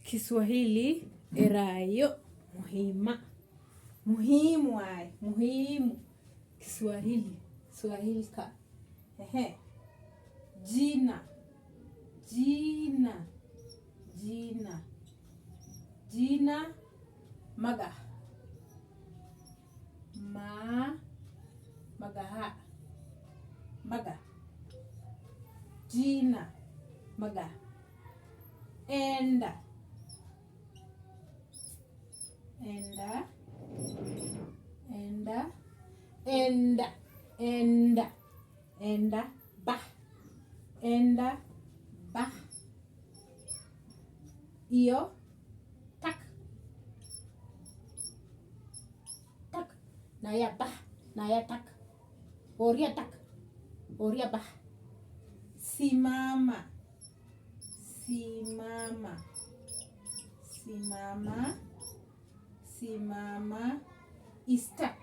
Kiswahili erayo muhima. Muhimu ay, muhimu. Kiswahili, Swahili ka. Jina, jina, jina. Jina maga. Magaha. Maga. Jina maga. Enda. Enda. Enda. Enda. Enda. Enda. Bah. Enda. Bah. Iyo. Tak. Tak. Naya bah. Naya tak. Oria tak. Oria bah. Simama. Simama. Simama. Simama. Istak.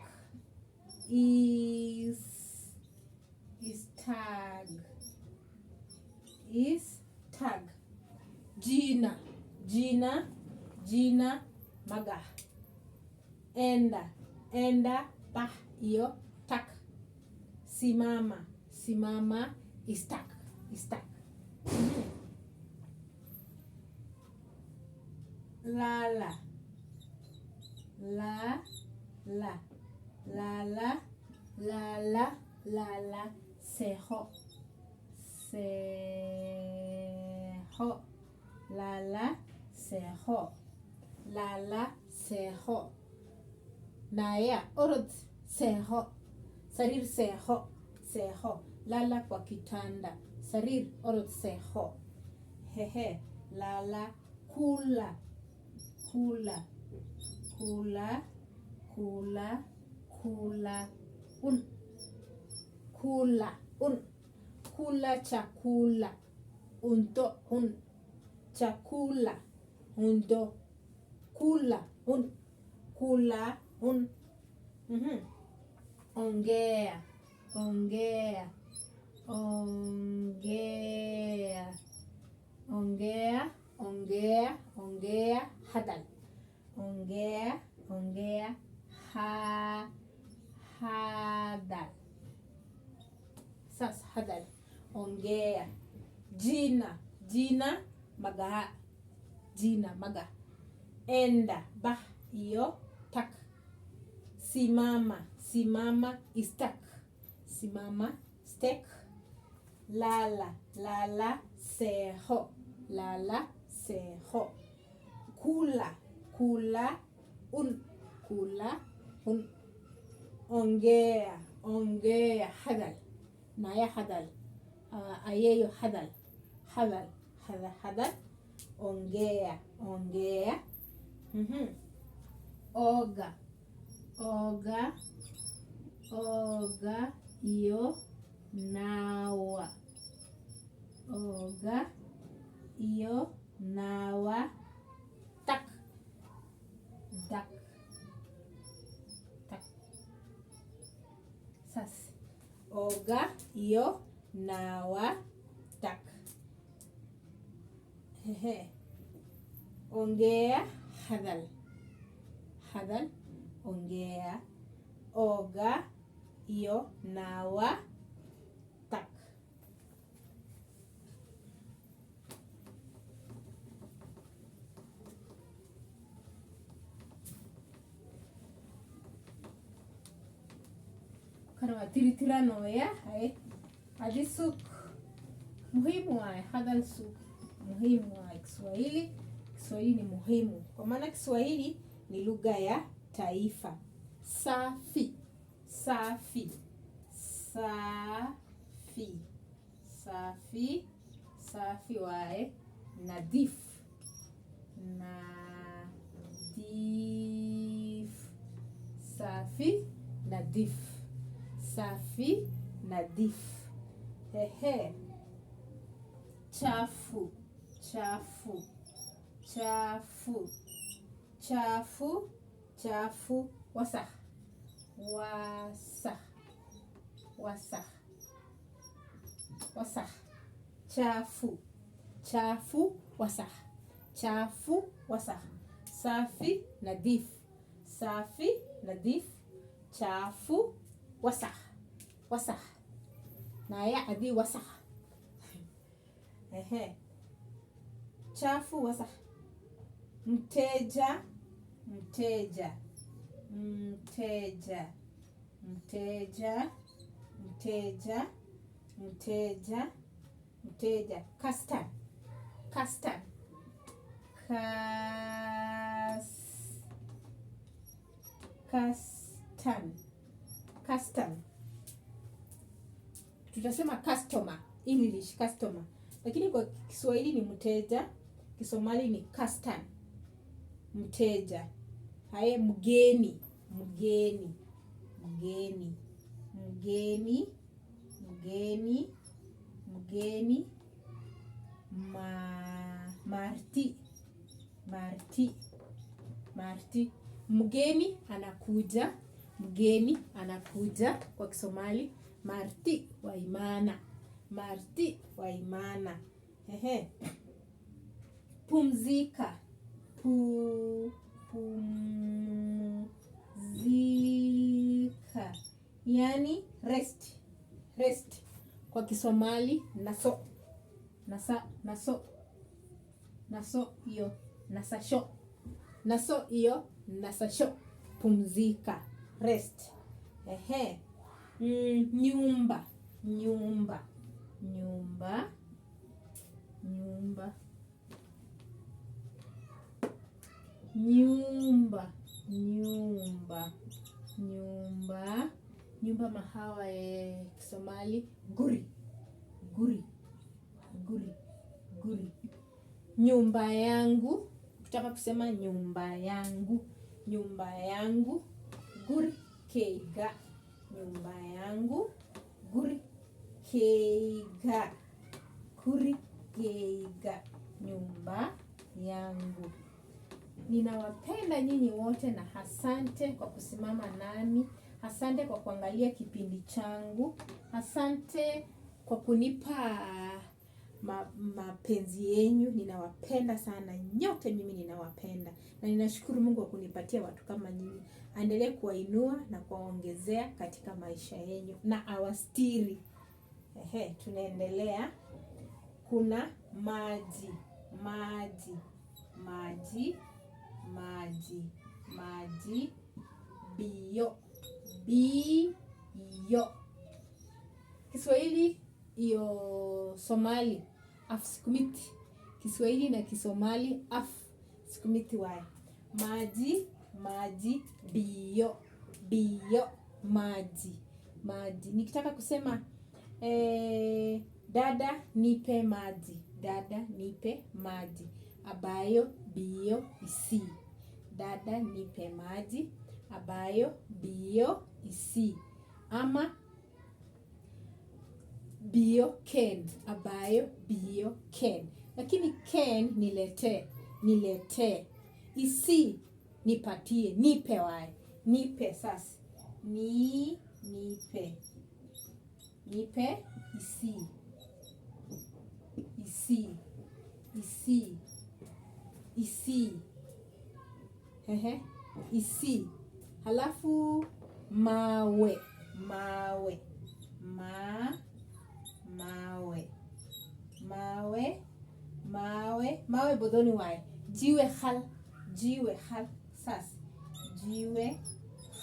Istag. Istag. Jina. Jina. Jina maga. Enda. Enda bah. Iyo tak. Simama. Simama. Istak. Istak. Lala. La. La. Lala. Lala. Lala. Seho. Seho. Lala. Seho. Lala. Seho. Naya. Orod. Seho. Sarir seho. Seho. Lala kwa kitanda. Sarir orod seho. Hehe. Lala. Kula. Kula. Kula. Kula. Kula. Kula. Kula chakula. Unto. Chakula. Unto. Kula. Kula. Ongea. Ongea. Ongea. Ongea. Ongea. Ongea. Hadal. Ongea. Ongea. Hadal. Sas hadal. Ongea. Jina. Jina maga. Jina maga. Enda bah. Iyo tak. Simama. Simama. Istak. Simama. Stek. Lala. Lala. Seho. Lala. Seho. Kula. Kula. Kula. Ongea. Ongea. Hadal. Naya hadal. Ayeyo hadal. Hadal. Hadal. Ongea. Ongea. Oga. Oga. Oga. Iyo nawa. Oga. Iyo nawa. Tak. Dak. Tak. Sas. Oga. Iyo nawa. Tak. Hehe. Ongea. Hadal. Hadal. Ongea. Oga. Iyo nawa. Tak. Karena tiri-tirano ya. Adi suk. Muhimu ay. Hadal suk. Muhimu ay. Kiswahili. Kiswahili ni muhimu. Kwa maana Kiswahili ni lugha ya taifa. Safi. Safi. Safi. Safi. Safi wae. Nadif. Nadif. Safi. Nadif. Safi. Nadif. Hehe. Chafu. Chafu. Chafu. Chafu. Chafu. Wasah. Wasah. Wasah. Wasah. Chafu. Chafu. Wasah. chafu, wasakh. Safi, nadhif. Safi, nadhif. Chafu, wasakh. Wasakh. Naya adhi wasakh. Chafu, wasakh. Mteja, mteja. Mteja, mteja, mteja, mteja, mteja. Custom, custom. Custom, custom. Tutasema customer, English customer. Lakini kwa Kiswahili ni mteja, Kisomali ni custom. Mteja. Haya, mgeni, mgeni, mgeni, mgeni, mgeni, mgeni. Marti, marti, marti. Mgeni anakuja, mgeni anakuja kwa Kisomali. Marti waimana, marti waimana. Pumzika, pumzika, yani rest, rest kwa Kisomali. Naso, nasa, naso, naso iyo, nasasho, naso iyo, nasasho. Pumzika, rest. Nyumba, nyumba, nyumba, nyumba, nyumba, nyumba, nyumba, nyumba. Mahawa Kisomali guri, guri, guri, guri. Nyumba yangu, kutaka kusema nyumba yangu, nyumba yangu. Guri keiga, nyumba yangu. Guri keiga, guri keiga, nyumba yangu. Ninawapenda nyinyi wote na asante kwa kusimama nami. Asante kwa kuangalia kipindi changu. Asante kwa kunipa mapenzi yenyu. Ninawapenda sana nyote, mimi ninawapenda. Na ninashukuru Mungu kwa kunipatia watu kama nyinyi. Aendelee kuwainua na kuwaongezea katika maisha yenyu na awastiri. Tunaendelea. Kuna maji, maji, maji, maji, maji. Bio, bio. Kiswahili iyo Somali af sikumiti. Kiswahili na Kisomali af sikumiti wae. Maji, maji, bio, bio, maji, maji. Nikitaka kusema dada nipe maji, dada nipe maji. Abayo, bio, isi. Dada nipe maji, abayo, bio, isi. Ama bio ken, abayo, bio ken. Lakini ken nilete, nilete. Isi nipatie, nipe wae. Nipe sasa. Nipe. Nipe isi. Isi. Isi. Isi. Isi. Halafu mawe, mawe. Mawe. Mawe. Mawe. Mawe bodoni wae. Jiwe khal. Jiwe khal. Sas. Jiwe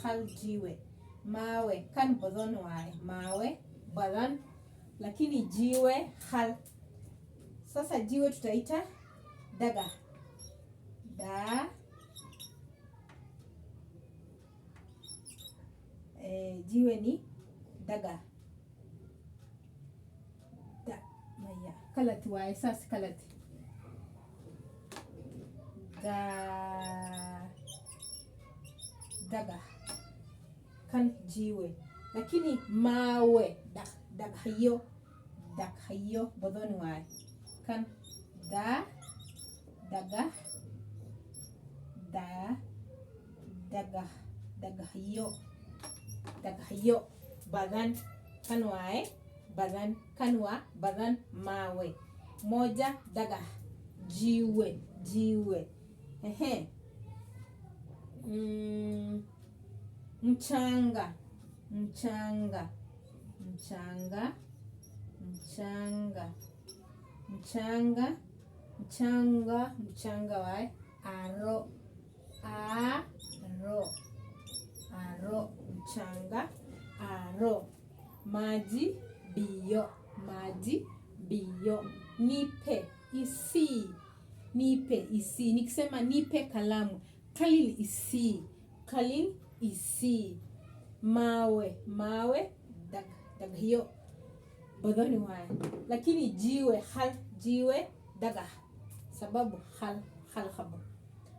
khal, jiwe. Mawe. Kan bodoni wae. Mawe. Badan. Lakini jiwe khal. Sasa jiwe tutaita daga. Jiwe ni daga. Maya. Kalati wae. Sasa kalati. Daga. Kan jiwe. Lakini mawe. Daghayo. Daghayo. Bodoni wae. Kan daga. Daghayo. Daghayo. Badan. Kan wae. Badan. Kanwa. Badan. Mawe. Moja daga. jiwe, jiwe. Mchanga, mchanga, mchanga, mchanga, mchanga, mchanga, mchanga wae, aro, aro, aro, mchanga, aro. Maji, bio, maji, bio. Nipe, isi, nipe, isi. Nikisema nipe kalamu, Khalil isi, Khalil isi. Mawe, mawe, dag hiyo bodhoni wae. Lakini jiwe, hal, jiwe, daga, sababu hal khabar.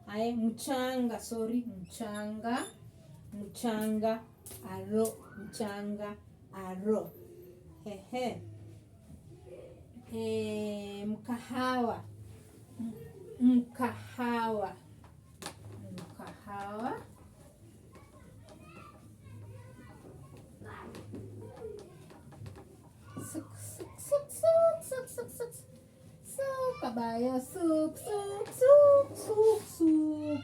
Aye, mchanga, sorry, mchanga, mchanga, aro, mchanga, aro. Mkahawa, mkahawa, mkahawa. Suk, suk, suk, suk, suk, suk, suk. Suk, kabaya, suk, suk, suk, suk, suk.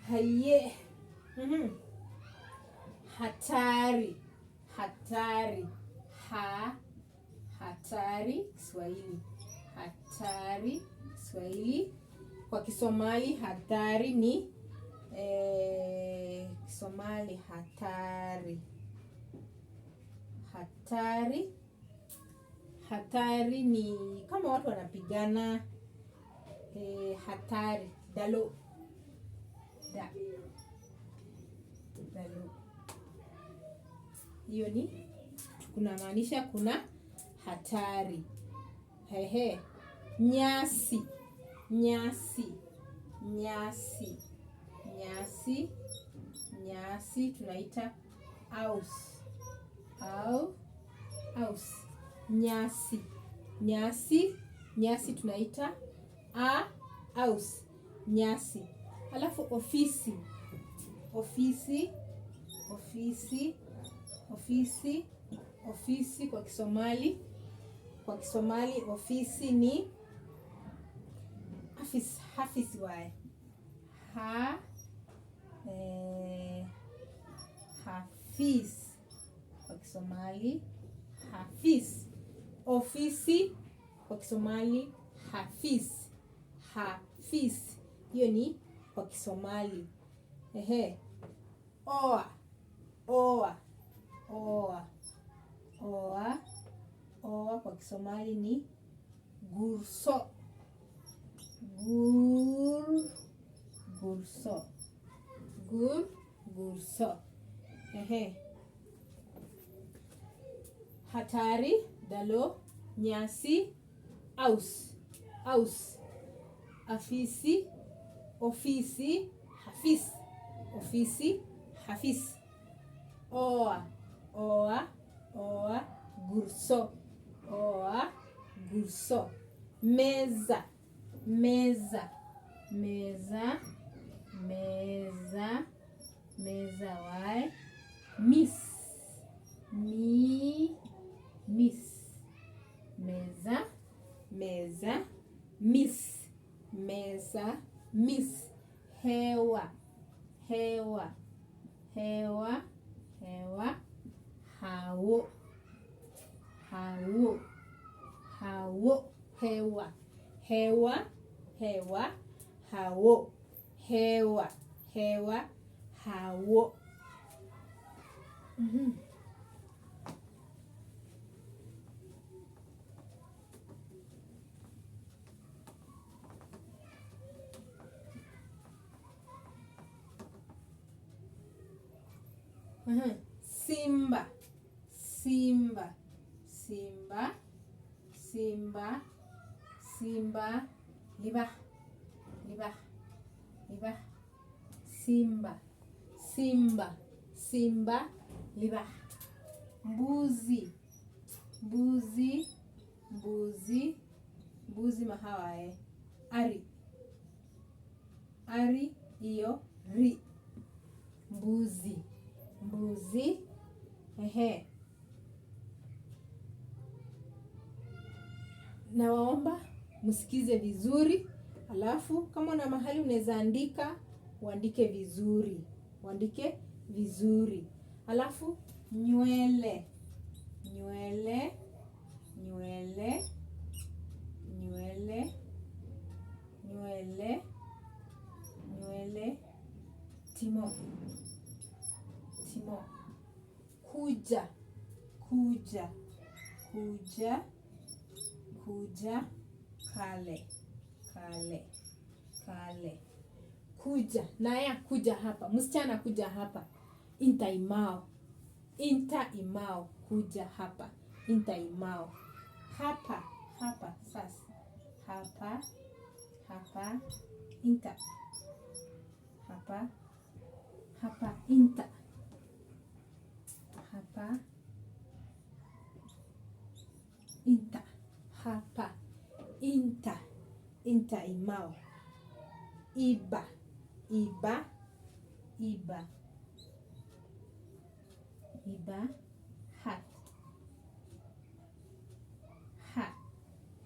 Haye. Hatari, hatari, hatari, Kiswahili. Hatari, Kiswahili. Kwa Kisomali hatari ni Kisomali hatari. Hatari, hatari ni kama watu wanapigana. Hatari, dalo, dalo. Hiyo ni kuna maanisha kuna hatari. Nyasi, nyasi, nyasi, nyasi, nyasi tunaita aus, aus. Nyasi, nyasi, nyasi tunaita aus, nyasi. Alafu ofisi, ofisi, ofisi, ofisi, ofisi kwa Kisomali. Kwa Kisomali ofisi ni hafiz, hafiz wae. Hafiz kwa Kisomali, hafiz. Ofisi kwa Kisomali, hafiz, hafiz. Hiyo ni kwa Kisomali. Oa, oa, oa, oa, oa kwa Kisomali ni gurso, gurso, gurso. Hatari, dalo, nyasi, aus, aus. Afisi, ofisi, hafiz, ofisi, hafiz. Oa, oa, oa, gurso, oa, gurso. Meza, meza, meza, meza, meza wae. Miss, miss. Meza, meza, miss, meza, miss. Hewa, hewa, hewa, hewa. Hawo, hawo, hawo. Hewa, hewa, hewa. Hawo, hewa, hewa. Hawo. Simba, simba, simba, simba, simba. Libah, libah, libah. Simba, simba, simba, libah. Mbuzi, mbuzi, mbuzi, mbuzi mahawae. Ari, ari iyo ri. Mbuzi, mbuzi. Nawaomba msikize vizuri. Alafu kama una mahali unaweza andika, uandike vizuri. Uandike vizuri. Alafu nywele. Nywele, nywele, nywele, nywele, nywele, timo. Timo. Kuja, kuja, kuja, kuja, kale, kale, kale. Kuja, naya kuja hapa. Msichana kuja hapa. Inta imao. Inta imao. Kuja hapa. Inta imao. Hapa, hapa, sasa. Hapa, hapa, inta. Hapa, hapa, inta. Hapa, inta. Hapa, inta. Inta imao. Iba, iba, iba. Iba, hat. Ha,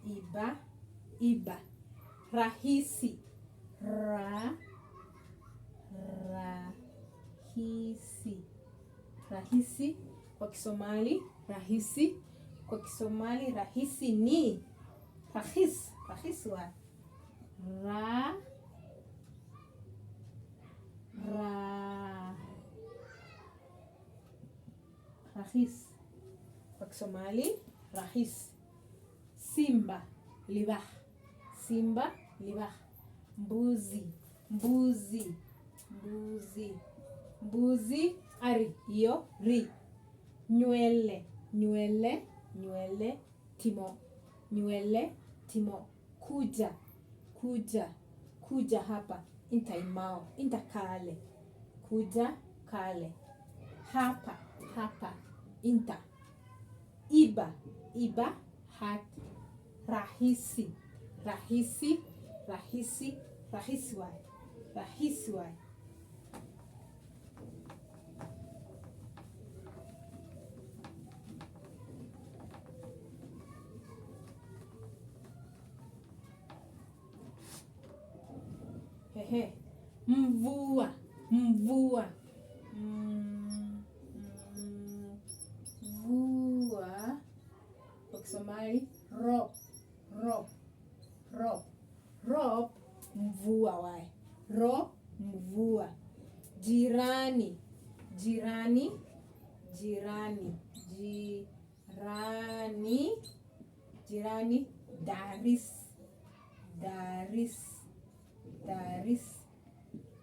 iba, iba. Rahisi, rahisi. Rahisi kwa Kisomali, rahisi kwa Kisomali, rahisi ni rahis. Rahis wa rahis kwa Kisomali, rahis. Simba, libah. Simba, libah. Mbuzi, mbuzi, mbuzi, mbuzi, ari, iyo, ri. Nywele, nywele, nywele, timo. Nywele, timo. Kuja, kuja, kuja hapa. Inta imao. Inta kale. Kuja, kale. Hapa, hapa, inta. Iba, iba, hat. Rahisi, rahisi, rahisi, rahisi wai. Rahisi wai. Hehe. Mvua, mvua. Mvua kwa Kisomali, rob, rob, rob, rob, mvua wae. Rob, mvua. Jirani, jirani, jirani, jirani, jirani, daris, daris, daris.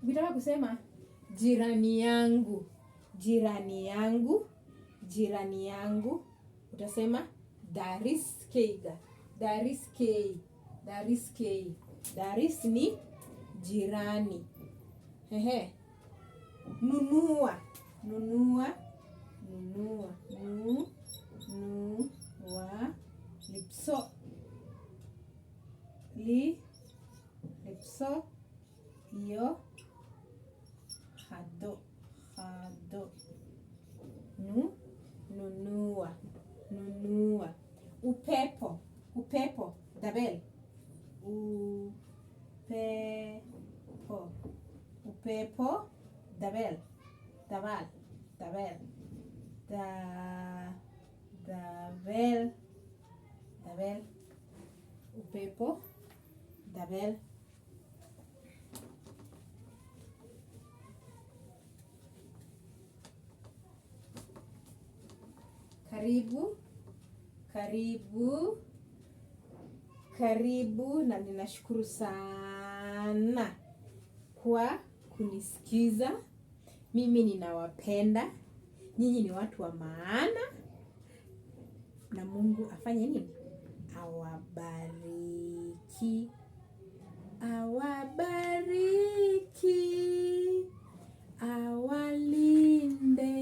Ukitaka kusema jirani yangu, jirani yangu, jirani yangu, utasema daris keiga. Daris kei, daris kei. Daris ni jirani. Hehe. Nunua, nunua, nunua, nunua, lipso, lipso, iyo, hado, hado. Nunua, nunua. Upepo, upepo, dabel. Upepo, upepo, dabel, dabal, dabel, dabel, dabel, upepo, dabel. Karibu, karibu, karibu, na ninashukuru sana kwa kunisikiza. Mimi ninawapenda. Nyinyi ni watu wa maana. Na Mungu afanye nini? Awabariki. Awabariki. Awalinde.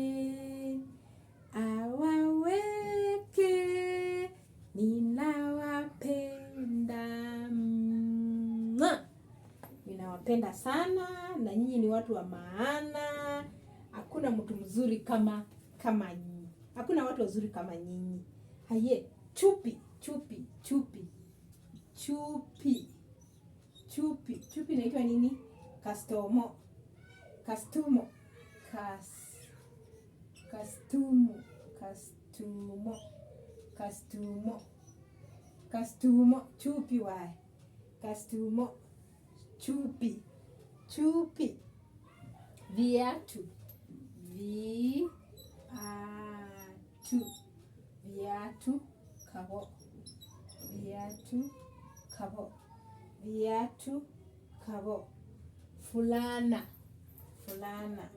Awaweke. Ninawapenda. Ninawapenda sana, na nyinyi ni watu wa maana. Hakuna mtu mzuri kama nyinyi. Hakuna watu wazuri kama nyinyi. Haye, chupi, chupi, chupi. chupi. Chupi inaitwa nini? Kastumo. Kastumo. Chupi wae. Kastumo. Chupi. Viatu. Kabo. Viatu kabo. Fulana. Flanat.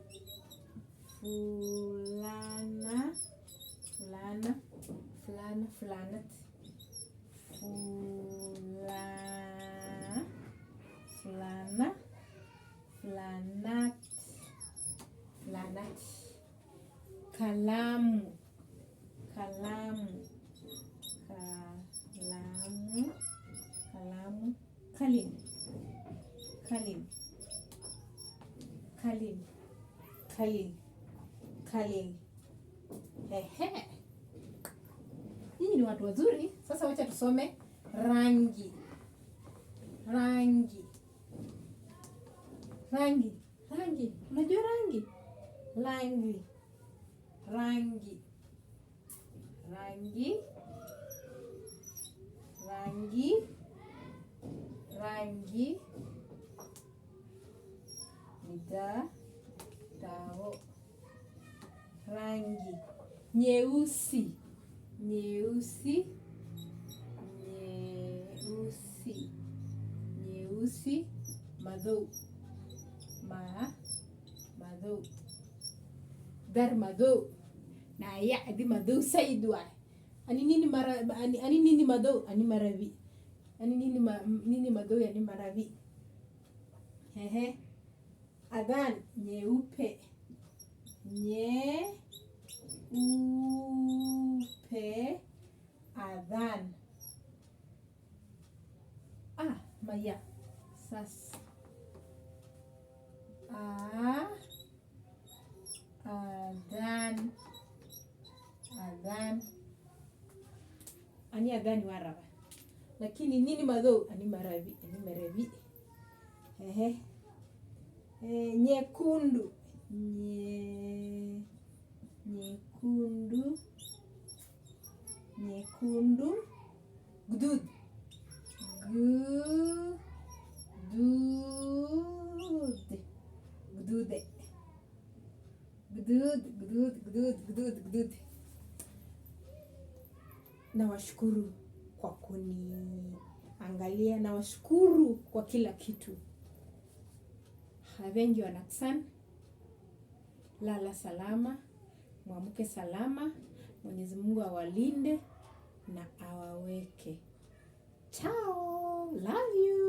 Kalamu. Kalin. Ehe. Hii ni watu wazuri. Sasa wacha tusome rangi. Unajua rangi? Rangi. Tao. Rangi. Nyeusi. Madhou. Dar madhou. Na ya di madhou saidwa. Ani nini madhou? Ani maravi. Nini madhou yani maravi. Ehe. Adhan nyeupe. Adhan. Maya. Sas. Adhan. Ani adhan waraba. Lakini nini madhou? Ani maravi. Ehe. Nyekundu. Gudud. Nawashukuru kwa kuniangalia. Nawashukuru kwa kila kitu. Wengi wanaksan. Lala salama. Muamke salama. Mwenyezi Mungu awalinde na awaweke. Ciao. Love you.